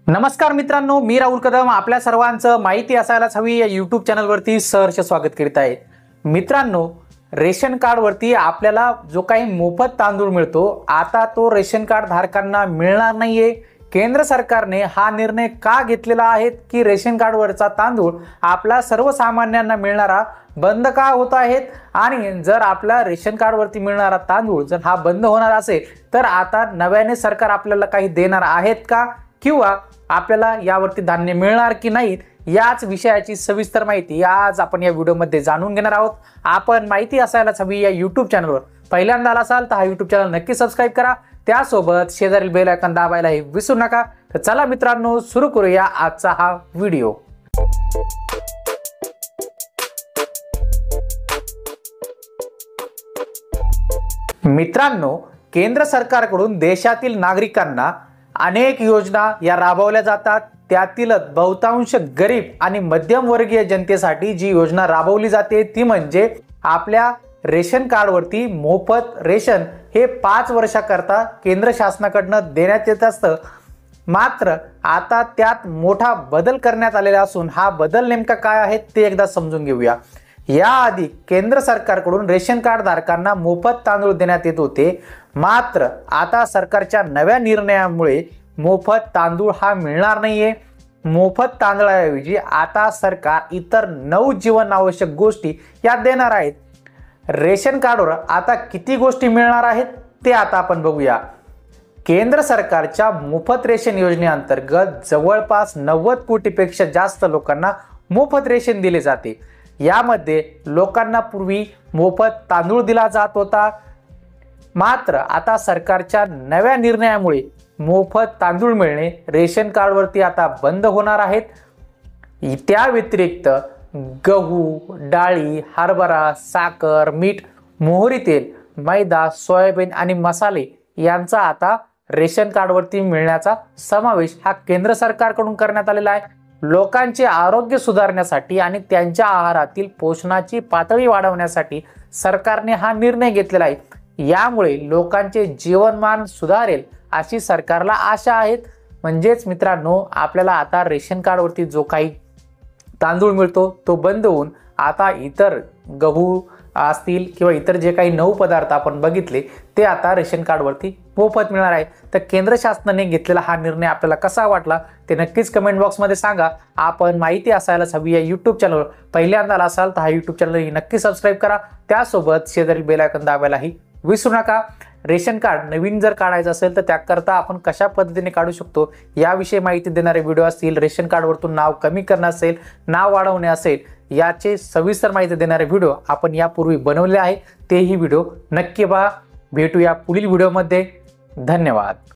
नमस्कार मित्रांनो, मी राहुल कदम आपल्या सर्वांचं माहिती असायलाच हवी या यूट्यूब चॅनलवरती सहर्ष स्वागत करीत आहे। मित्रांनो, रेशन कार्डवरती आपल्याला जो काही मोफत तांदूळ मिळतो, आता तो रेशन कार्ड धारकांना मिळणार नाहीये। केंद्र सरकारने हा निर्णय का घेतलेला आहे की रेशन कार्डवरचा तांदूळ आपला सर्वसामान्यांना मिळणारा बंद का होत आहेत आणि जर आपला रेशन कार्डवरती मिळणारा तांदूळ जर हा बंद होणार असेल तर आता नव्याने सरकार आपल्याला काही देणार आहेत का किंवा आपल्याला यावरती धान्य मिळणार की नाही, याच विषयाची सविस्तर माहिती आज आपण या व्हिडिओमध्ये जाणून घेणार आहोत। आपण माहिती असायलाच हवी या यूट्यूब चॅनलवर पहिल्यांदा असाल तर हा यूट्यूब चॅनल नक्की सबस्क्राइब करा, त्यासोबत शेजारील बेल आयकॉन दाबायलाही विसरू नका। तर चला मित्रांनो, सुरू करूया आजचा हा व्हिडिओ। मित्रांनो, केंद्र सरकारकडून देशातील नागरिकांना अनेक योजना या राबवल्या जातात। त्यातील बहुतांश गरीब आणि मध्यमवर्गीय जनतेसाठी जी योजना राबवली जाते ती म्हणजे आपल्या रेशन कार्डवरती मोफत रेशन हे 5 वर्षाकरता केंद्र शासनाकडून देण्यात येत असतं। मात्र आता त्यात मोठा बदल करण्यात आलेला असून हा बदल नेमका काय आहे ते एकदा समजून घेऊया। याआधी केंद्र सरकारकडून रेशन कार्ड धारकांना मोफत तांदूळ देण्यात येत होते, मात्र आता सरकारच्या नव्या निर्णयामुळे मोफत तांदूळ हा मिळणार नाहीये। मोफत तांदळाऐवजी आता सरकार इतर 9 जीवनावश्यक गोष्टी या देणार आहेत। रेशन कार्डवर आता किती गोष्टी मिळणार आहेत ते आता आपण बघूया। केंद्र सरकारच्या मोफत रेशन योजनेअंतर्गत जवळपास 90 कोटीपेक्षा जास्त लोकांना मोफत रेशन दिले जाते। यामध्ये लोकांना पूर्वी मोफत तांदूळ दिला जात होता, मात्र आता सरकारच्या नव्या निर्णयामुळे मोफत तांदूळ मिळणे रेशन कार्डवरती आता बंद होणार आहेत। त्या व्यतिरिक्त गहू, डाळी, हरभरा, साखर, मीठ, मोहरी तेल, मैदा, सोयाबीन आणि मसाले यांचा आता रेशन कार्डवरती मिळण्याचा समावेश हा केंद्र सरकारकडून करण्यात आलेला आहे। लोकांचे आरोग्य सुधारण्यासाठी आणि त्यांच्या आहारातील पोषणाची पातळी वाढवण्यासाठी सरकारने हा निर्णय घेतलेला आहे। यामुळे लोकांचे जीवनमान सुधारेल अशी सरकारला आशा आहेत। म्हणजेच मित्रांनो, आपल्याला आता रेशन कार्डवरती जो काही तांदूळ मिळतो तो बंद होऊन आता इतर गहू असतील किंवा इतर जे काही 9 पदार्थ आपण बघितले ते आता रेशन कार्डवरती मोफत मिळणार आहे। तर केंद्र शासनाने घेतलेला हा निर्णय आपल्याला कसा वाटला ते नक्कीच कमेंट बॉक्समध्ये सांगा। आपण माहिती असायलाच हवी या यूट्यूब चॅनलवर पहिल्यांदा असाल तर हा यूट्यूब चॅनल नक्की सबस्क्राइब करा, त्यासोबत शेजारील बेल आयकॉन दाबायलाही विसरू नका। रेशन कार्ड नवीन जर काढायचं असेल तर त्याकरता आपण कशा पद्धतीने काढू शकतो याविषयी माहिती देणारे व्हिडिओ असतील, रेशन कार्डवरतून नाव कमी करणं असेल, नाव वाढवणे असेल, याचे सविस्तर माहिती देणारे व्हिडिओ आपण यापूर्वी बनवले आहे, तेही व्हिडिओ नक्की पहा। भेटूया पुढील व्हिडिओमध्ये। धन्यवाद।